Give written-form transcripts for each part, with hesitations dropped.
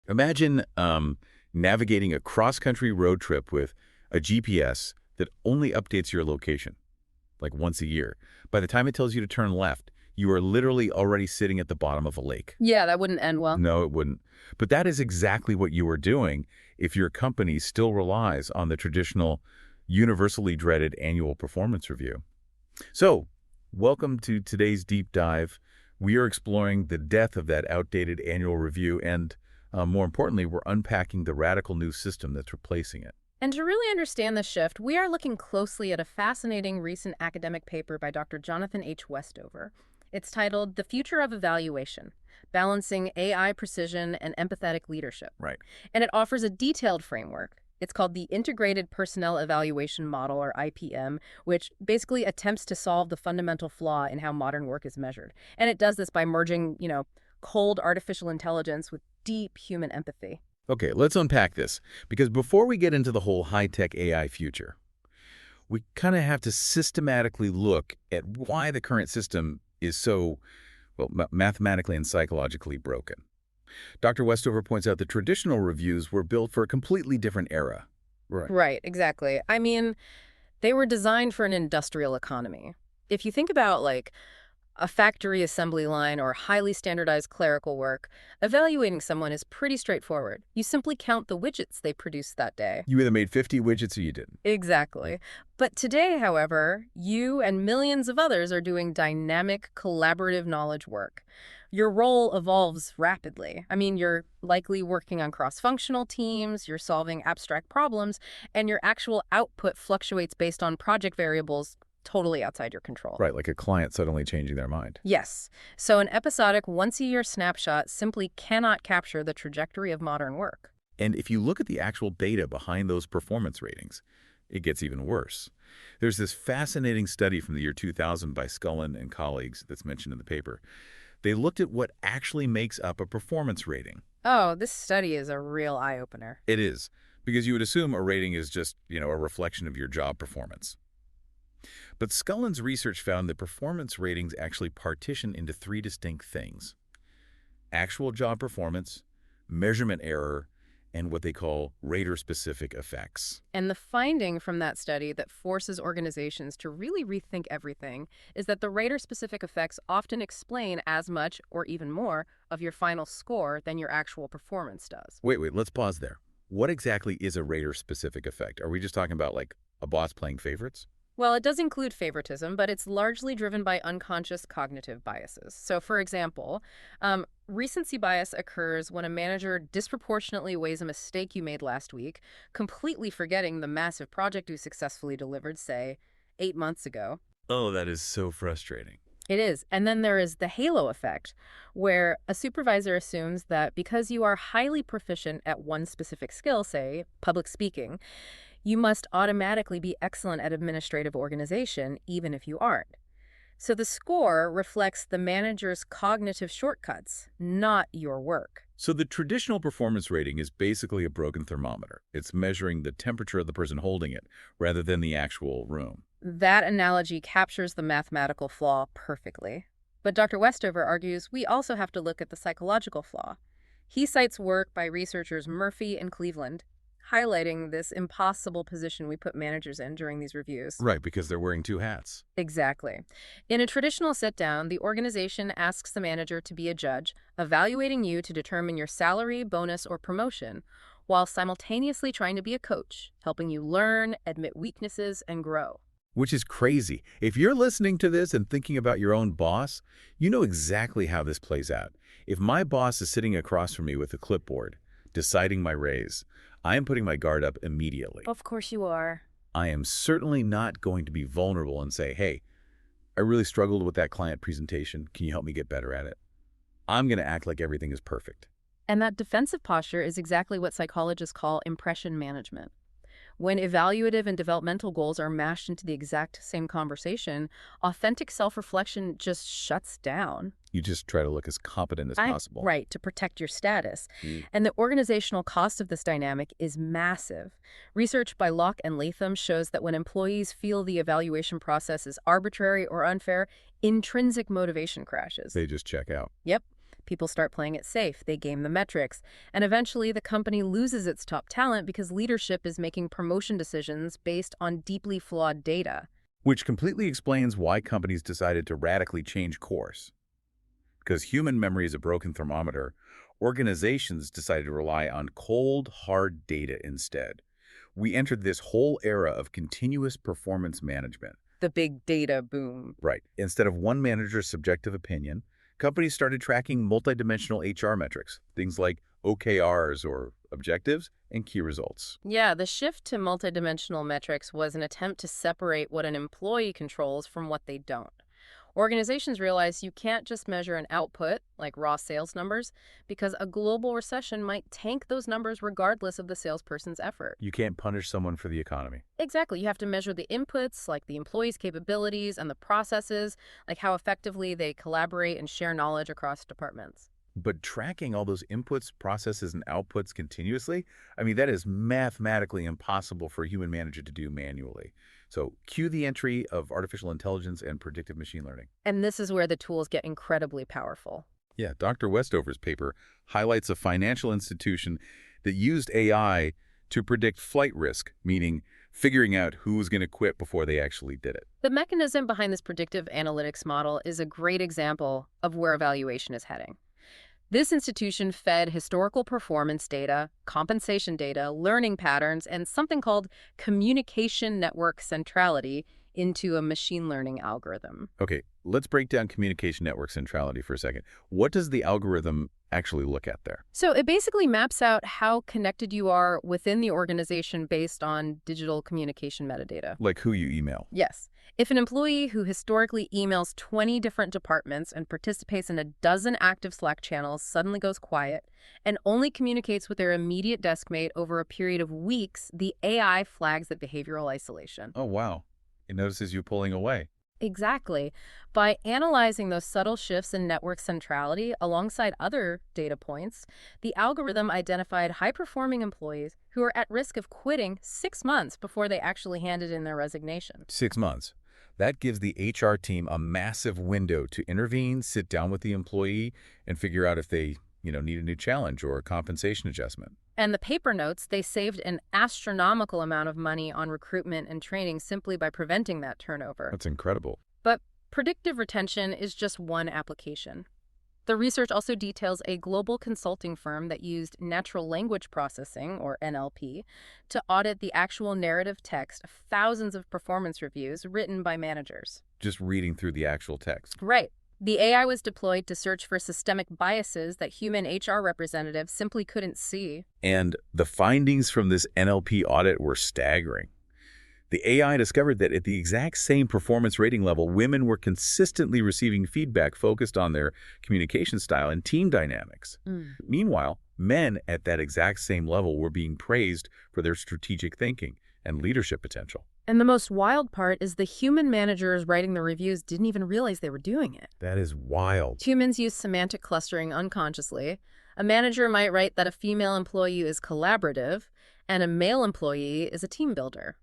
Imagine navigating a cross-country road trip with a GPS that only updates your location, like once a year. By the time it tells you to turn left, you are literally already sitting at the bottom of a lake. Yeah, that wouldn't end well. No, it wouldn't. But that is exactly what you are doing if your company still relies on the traditional, universally dreaded annual performance review. So, welcome to today's deep dive. We are exploring the death of that outdated annual review and, more importantly, we're unpacking the radical new system that's replacing it. And to really understand the shift, we are looking closely at a fascinating recent academic paper by Dr. Jonathan H. Westover. It's titled The Future of Evaluation, Balancing AI Precision and Empathetic Leadership. Right. And it offers a detailed framework. It's called the Integrated Personnel Evaluation Model, or IPEM, which basically attempts to solve the fundamental flaw in how modern work is measured. And it does this by merging, cold artificial intelligence with deep human empathy. Okay, let's unpack this, because before we get into the whole high-tech AI future, we kind of have to systematically look at why the current system is so, well, mathematically and psychologically broken. Dr. Westover points out that traditional reviews were built for a completely different era. Right, exactly. I mean, they were designed for an industrial economy. If you think about, a factory assembly line or highly standardized clerical work, evaluating someone is pretty straightforward. You simply count the widgets they produced that day. You either made 50 widgets or you didn't. Exactly. But today, however, you and millions of others are doing dynamic, collaborative knowledge work. Your role evolves rapidly. I mean, you're likely working on cross-functional teams, you're solving abstract problems, and your actual output fluctuates based on project variables totally outside your control. Right, like a client suddenly changing their mind. Yes. So an episodic, once-a-year snapshot simply cannot capture the trajectory of modern work. And if you look at the actual data behind those performance ratings, it gets even worse. There's this fascinating study from the year 2000 by Scullin and colleagues that's mentioned in the paper. They looked at what actually makes up a performance rating. Oh, this study is a real eye-opener. It is, because you would assume a rating is just, a reflection of your job performance. But Scullin's research found that performance ratings actually partition into three distinct things: actual job performance, measurement error, and what they call rater-specific effects. And the finding from that study that forces organizations to really rethink everything is that the rater-specific effects often explain as much or even more of your final score than your actual performance does. Wait, let's pause there. What exactly is a rater-specific effect? Are we just talking about, a boss playing favorites? Well, it does include favoritism, but it's largely driven by unconscious cognitive biases. So, for example, recency bias occurs when a manager disproportionately weighs a mistake you made last week, completely forgetting the massive project you successfully delivered, say, 8 months ago. Oh, that is so frustrating. It is. And then there is the halo effect, where a supervisor assumes that because you are highly proficient at one specific skill, say, public speaking, you must automatically be excellent at administrative organization, even if you aren't. So the score reflects the manager's cognitive shortcuts, not your work. So the traditional performance rating is basically a broken thermometer. It's measuring the temperature of the person holding it, rather than the actual room. That analogy captures the mathematical flaw perfectly. But Dr. Westover argues we also have to look at the psychological flaw. He cites work by researchers Murphy and Cleveland, highlighting this impossible position we put managers in during these reviews. Right, because they're wearing two hats. Exactly. In a traditional sit-down, the organization asks the manager to be a judge, evaluating you to determine your salary, bonus, or promotion, while simultaneously trying to be a coach, helping you learn, admit weaknesses, and grow. Which is crazy. If you're listening to this and thinking about your own boss, you know exactly how this plays out. If my boss is sitting across from me with a clipboard, deciding my raise, I am putting my guard up immediately. Of course you are. I am certainly not going to be vulnerable and say, hey, I really struggled with that client presentation. Can you help me get better at it? I'm going to act like everything is perfect. And that defensive posture is exactly what psychologists call impression management. When evaluative and developmental goals are mashed into the exact same conversation, authentic self-reflection just shuts down. You just try to look as competent as possible. Right, to protect your status. And the organizational cost of this dynamic is massive. Research by Locke and Latham shows that when employees feel the evaluation process is arbitrary or unfair, intrinsic motivation crashes. They just check out. Yep. People start playing it safe, they game the metrics, and eventually the company loses its top talent because leadership is making promotion decisions based on deeply flawed data. Which completely explains why companies decided to radically change course. Because human memory is a broken thermometer, organizations decided to rely on cold, hard data instead. We entered this whole era of continuous performance management. The big data boom. Right. Instead of one manager's subjective opinion, companies started tracking multidimensional HR metrics, things like OKRs or objectives and key results. Yeah, the shift to multidimensional metrics was an attempt to separate what an employee controls from what they don't. Organizations realize you can't just measure an output, like raw sales numbers, because a global recession might tank those numbers regardless of the salesperson's effort. You can't punish someone for the economy. Exactly. You have to measure the inputs, like the employees' capabilities, and the processes, like how effectively they collaborate and share knowledge across departments. But tracking all those inputs, processes, and outputs continuously, I mean, that is mathematically impossible for a human manager to do manually. So cue the entry of artificial intelligence and predictive machine learning. And this is where the tools get incredibly powerful. Yeah, Dr. Westover's paper highlights a financial institution that used AI to predict flight risk, meaning figuring out who was going to quit before they actually did it. The mechanism behind this predictive analytics model is a great example of where evaluation is heading. This institution fed historical performance data, compensation data, learning patterns, and something called communication network centrality into a machine learning algorithm. Okay, let's break down communication network centrality for a second. What does the algorithm actually look at there? So it basically maps out how connected you are within the organization based on digital communication metadata. Like who you email. Yes. If an employee who historically emails 20 different departments and participates in a dozen active Slack channels suddenly goes quiet and only communicates with their immediate deskmate over a period of weeks, the AI flags that behavioral isolation. Oh, wow. It notices you pulling away. Exactly. By analyzing those subtle shifts in network centrality alongside other data points, the algorithm identified high-performing employees who are at risk of quitting 6 months before they actually handed in their resignation. 6 months. That gives the HR team a massive window to intervene, sit down with the employee, and figure out if they, need a new challenge or a compensation adjustment. And the paper notes they saved an astronomical amount of money on recruitment and training simply by preventing that turnover. That's incredible. But predictive retention is just one application. The research also details a global consulting firm that used natural language processing, or NLP, to audit the actual narrative text of thousands of performance reviews written by managers. Just reading through the actual text. Right. The AI was deployed to search for systemic biases that human HR representatives simply couldn't see. And the findings from this NLP audit were staggering. The AI discovered that at the exact same performance rating level, women were consistently receiving feedback focused on their communication style and team dynamics. Meanwhile, men at that exact same level were being praised for their strategic thinking and leadership potential. And the most wild part is the human managers writing the reviews didn't even realize they were doing it. That is wild. Humans use semantic clustering unconsciously. A manager might write that a female employee is collaborative and a male employee is a team builder.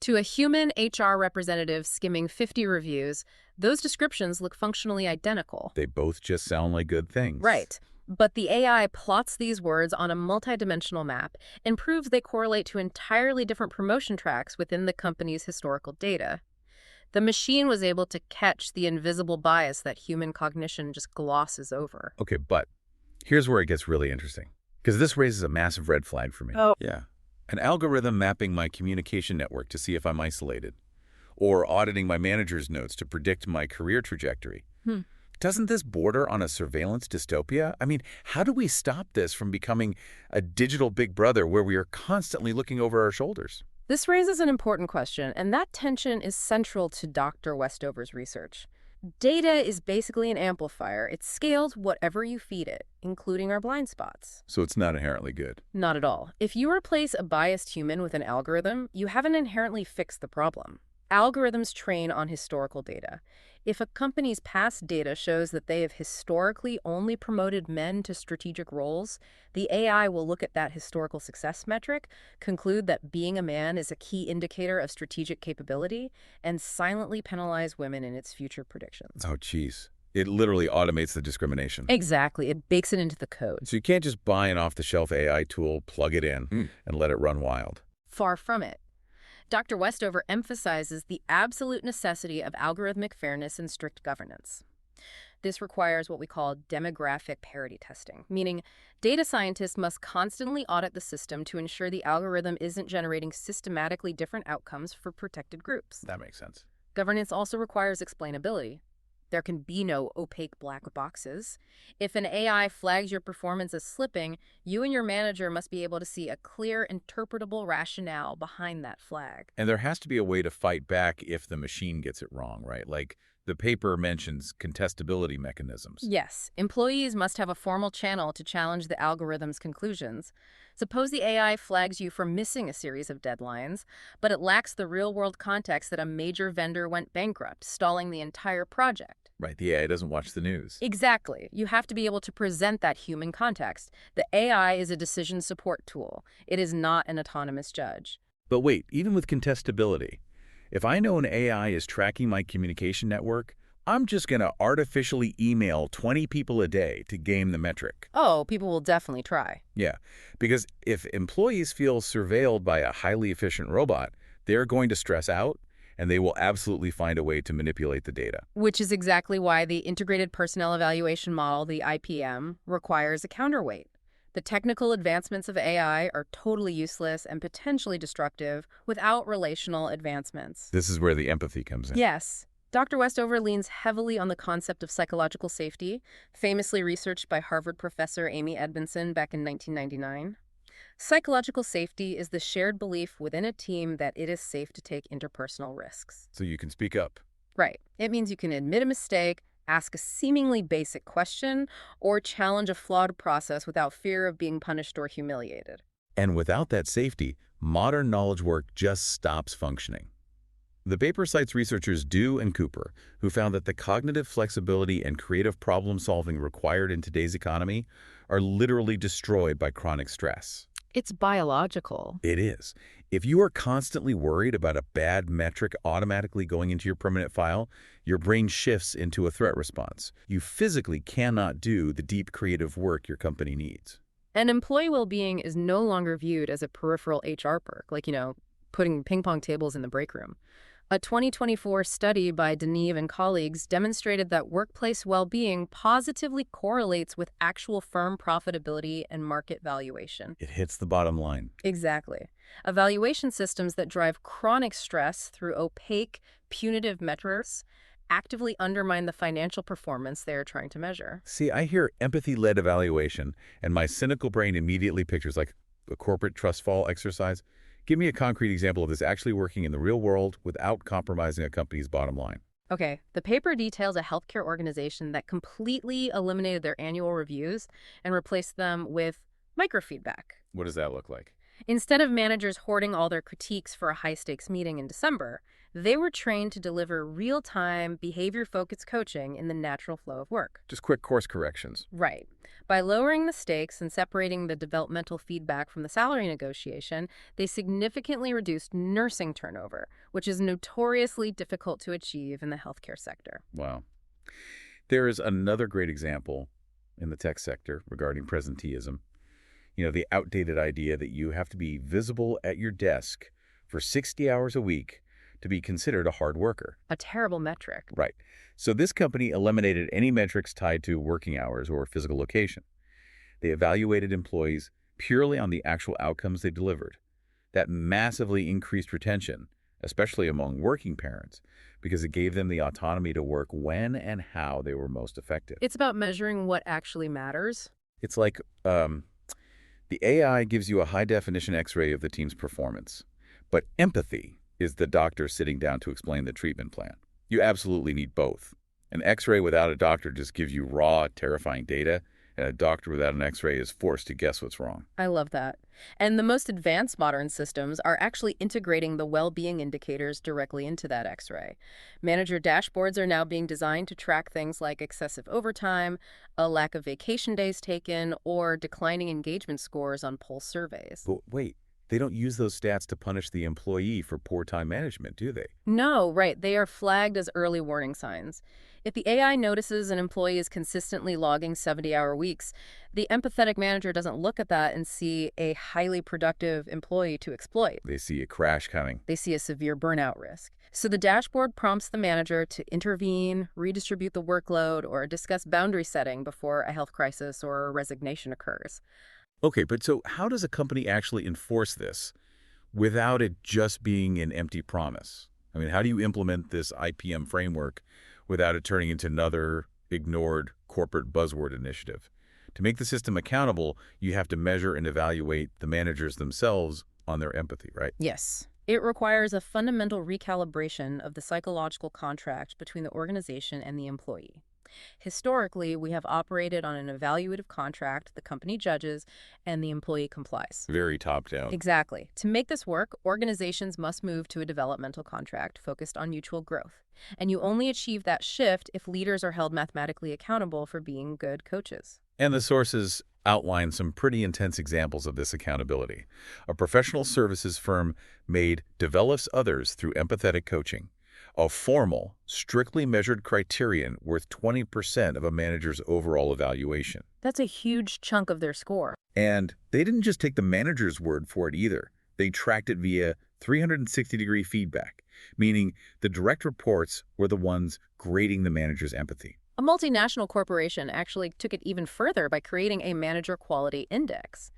To a human HR representative skimming 50 reviews, those descriptions look functionally identical. They both just sound like good things. Right. But the AI plots these words on a multidimensional map and proves they correlate to entirely different promotion tracks within the company's historical data. The machine was able to catch the invisible bias that human cognition just glosses over. Okay, but here's where it gets really interesting, because this raises a massive red flag for me. Oh. Yeah. An algorithm mapping my communication network to see if I'm isolated, or auditing my manager's notes to predict my career trajectory. Doesn't this border on a surveillance dystopia? I mean, how do we stop this from becoming a digital big brother where we are constantly looking over our shoulders? This raises an important question, and that tension is central to Dr. Westover's research. Data is basically an amplifier. It scales whatever you feed it, including our blind spots. So it's not inherently good. Not at all. If you replace a biased human with an algorithm, you haven't inherently fixed the problem. Algorithms train on historical data. If a company's past data shows that they have historically only promoted men to strategic roles, the AI will look at that historical success metric, conclude that being a man is a key indicator of strategic capability, and silently penalize women in its future predictions. Oh, geez. It literally automates the discrimination. Exactly. It bakes it into the code. So you can't just buy an off-the-shelf AI tool, plug it in, and let it run wild. Far from it. Dr. Westover emphasizes the absolute necessity of algorithmic fairness and strict governance. This requires what we call demographic parity testing, meaning data scientists must constantly audit the system to ensure the algorithm isn't generating systematically different outcomes for protected groups. That makes sense. Governance also requires explainability. There can be no opaque black boxes. If an AI flags your performance as slipping, you and your manager must be able to see a clear, interpretable rationale behind that flag. And there has to be a way to fight back if the machine gets it wrong, right? Like the paper mentions contestability mechanisms. Yes, employees must have a formal channel to challenge the algorithm's conclusions. Suppose the AI flags you for missing a series of deadlines, but it lacks the real-world context that a major vendor went bankrupt, stalling the entire project. Right, the AI doesn't watch the news. Exactly. You have to be able to present that human context. The AI is a decision support tool. It is not an autonomous judge. But wait, even with contestability, if I know an AI is tracking my communication network, I'm just going to artificially email 20 people a day to game the metric. Oh, people will definitely try. Yeah, because if employees feel surveilled by a highly efficient robot, they're going to stress out, and they will absolutely find a way to manipulate the data. Which is exactly why the Integrated Personnel Evaluation Model, the IPEM, requires a counterweight. The technical advancements of AI are totally useless and potentially destructive without relational advancements. This is where the empathy comes in. Yes. Dr. Westover leans heavily on the concept of psychological safety, famously researched by Harvard professor Amy Edmondson back in 1999. Psychological safety is the shared belief within a team that it is safe to take interpersonal risks. So you can speak up. Right. It means you can admit a mistake, ask a seemingly basic question, or challenge a flawed process without fear of being punished or humiliated. And without that safety, modern knowledge work just stops functioning. The paper cites researchers Dew and Cooper, who found that the cognitive flexibility and creative problem-solving required in today's economy are literally destroyed by chronic stress. It's biological. It is. If you are constantly worried about a bad metric automatically going into your permanent file, your brain shifts into a threat response. You physically cannot do the deep creative work your company needs. And employee well-being is no longer viewed as a peripheral HR perk, like, putting ping pong tables in the break room. A 2024 study by Deneve and colleagues demonstrated that workplace well-being positively correlates with actual firm profitability and market valuation. It hits the bottom line. Exactly. Evaluation systems that drive chronic stress through opaque, punitive metrics actively undermine the financial performance they are trying to measure. See, I hear empathy-led evaluation, and my cynical brain immediately pictures like a corporate trust fall exercise. Give me a concrete example of this actually working in the real world without compromising a company's bottom line. Okay, the paper details a healthcare organization that completely eliminated their annual reviews and replaced them with microfeedback. What does that look like? Instead of managers hoarding all their critiques for a high-stakes meeting in December, they were trained to deliver real-time, behavior-focused coaching in the natural flow of work. Just quick course corrections. Right. By lowering the stakes and separating the developmental feedback from the salary negotiation, they significantly reduced nursing turnover, which is notoriously difficult to achieve in the healthcare sector. Wow. There is another great example in the tech sector regarding presenteeism. The outdated idea that you have to be visible at your desk for 60 hours a week to be considered a hard worker. A terrible metric. Right. So this company eliminated any metrics tied to working hours or physical location. They evaluated employees purely on the actual outcomes they delivered. That massively increased retention, especially among working parents, because it gave them the autonomy to work when and how they were most effective. It's about measuring what actually matters. It's like the AI gives you a high-definition X-ray of the team's performance, but empathy is the doctor sitting down to explain the treatment plan. You absolutely need both. An X-ray without a doctor just gives you raw, terrifying data, and a doctor without an X-ray is forced to guess what's wrong. I love that. And the most advanced modern systems are actually integrating the well-being indicators directly into that X-ray. Manager dashboards are now being designed to track things like excessive overtime, a lack of vacation days taken, or declining engagement scores on pulse surveys. But wait, They don't use those stats to punish the employee for poor time management, do they? No, right. They are flagged as early warning signs. If the AI notices an employee is consistently logging 70-hour weeks, the empathetic manager doesn't look at that and see a highly productive employee to exploit. They see a crash coming. They see a severe burnout risk. So the dashboard prompts the manager to intervene, redistribute the workload, or discuss boundary setting before a health crisis or a resignation occurs. Okay, but so how does a company actually enforce this without it just being an empty promise? I mean, how do you implement this IPM framework without it turning into another ignored corporate buzzword initiative? To make the system accountable, you have to measure and evaluate the managers themselves on their empathy, right? Yes. It requires a fundamental recalibration of the psychological contract between the organization and the employee. Historically, we have operated on an evaluative contract the company judges and the employee complies. Very top-down. Exactly. To make this work, organizations must move to a developmental contract focused on mutual growth. And you only achieve that shift if leaders are held mathematically accountable for being good coaches. And the sources outline some pretty intense examples of this accountability. A professional services firm made develops others through empathetic coaching, a formal, strictly measured criterion worth 20% of a manager's overall evaluation. That's a huge chunk of their score. And they didn't just take the manager's word for it either. They tracked it via 360-degree feedback, meaning the direct reports were the ones grading the manager's empathy. A multinational corporation actually took it even further by creating a manager quality index.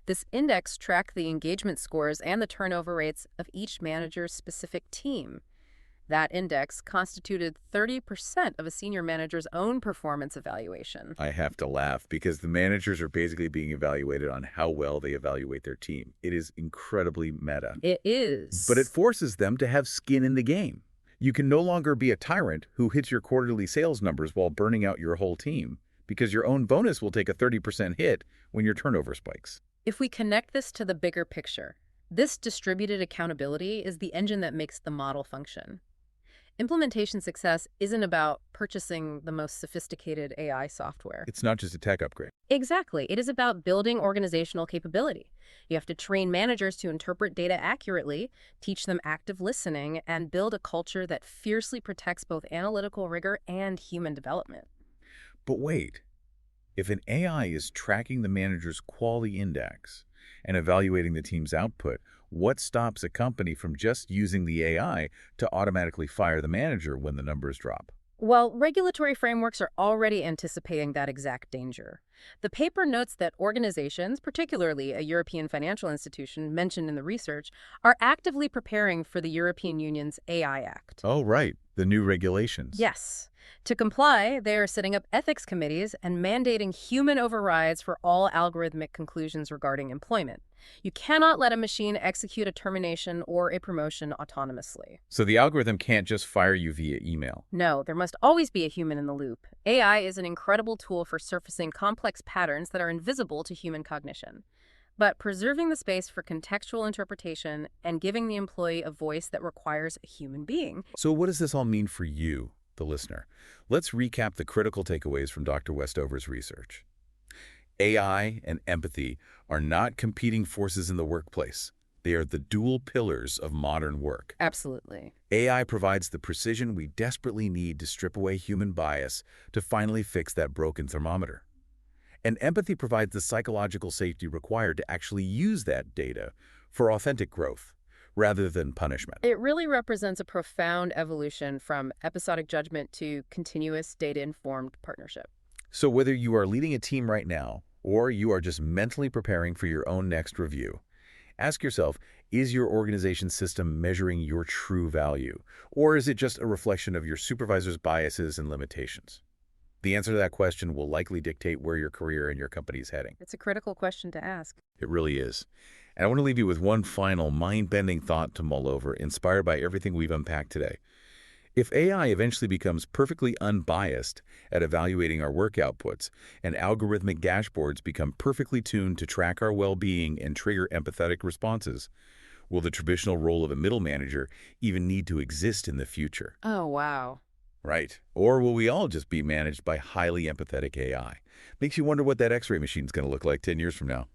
This index tracked the engagement scores and the turnover rates of each manager's specific team. That index constituted 30% of a senior manager's own performance evaluation. I have to laugh because the managers are basically being evaluated on how well they evaluate their team. It is incredibly meta. It is. But it forces them to have skin in the game. You can no longer be a tyrant who hits your quarterly sales numbers while burning out your whole team, because your own bonus will take a 30% hit when your turnover spikes. If we connect this to the bigger picture, this distributed accountability is the engine that makes the model function. Implementation success isn't about purchasing the most sophisticated AI software. It's not just a tech upgrade. Exactly. It is about building organizational capability. You have to train managers to interpret data accurately, teach them active listening, and build a culture that fiercely protects both analytical rigor and human development. But wait, if an AI is tracking the manager's quality index and evaluating the team's output, what stops a company from just using the AI to automatically fire the manager when the numbers drop? Well, regulatory frameworks are already anticipating that exact danger. The paper notes that organizations, particularly a European financial institution mentioned in the research, are actively preparing for the European Union's AI Act. Oh, right. The new regulations. Yes. To comply, they are setting up ethics committees and mandating human overrides for all algorithmic conclusions regarding employment. You cannot let a machine execute a termination or a promotion autonomously. So the algorithm can't just fire you via email. No, there must always be a human in the loop. AI is an incredible tool for surfacing complex patterns that are invisible to human cognition. But preserving the space for contextual interpretation and giving the employee a voice that requires a human being. So what does this all mean for you, the listener? Let's recap the critical takeaways from Dr. Westover's research. AI and empathy are not competing forces in the workplace. They are the dual pillars of modern work. Absolutely. AI provides the precision we desperately need to strip away human bias to finally fix that broken thermometer. And empathy provides the psychological safety required to actually use that data for authentic growth rather than punishment. It really represents a profound evolution from episodic judgment to continuous data-informed partnership. So whether you are leading a team right now or you are just mentally preparing for your own next review, ask yourself, is your organization's system measuring your true value? Or is it just a reflection of your supervisor's biases and limitations? The answer to that question will likely dictate where your career and your company is heading. It's a critical question to ask. It really is. And I want to leave you with one final mind-bending thought to mull over, inspired by everything we've unpacked today. If AI eventually becomes perfectly unbiased at evaluating our work outputs, and algorithmic dashboards become perfectly tuned to track our well-being and trigger empathetic responses, will the traditional role of a middle manager even need to exist in the future? Oh, wow. Right. Or will we all just be managed by highly empathetic AI? Makes you wonder what that X-ray machine is going to look like 10 years from now.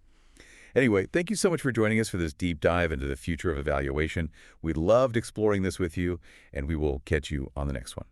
Anyway, thank you so much for joining us for this deep dive into the future of evaluation. We loved exploring this with you, and we will catch you on the next one.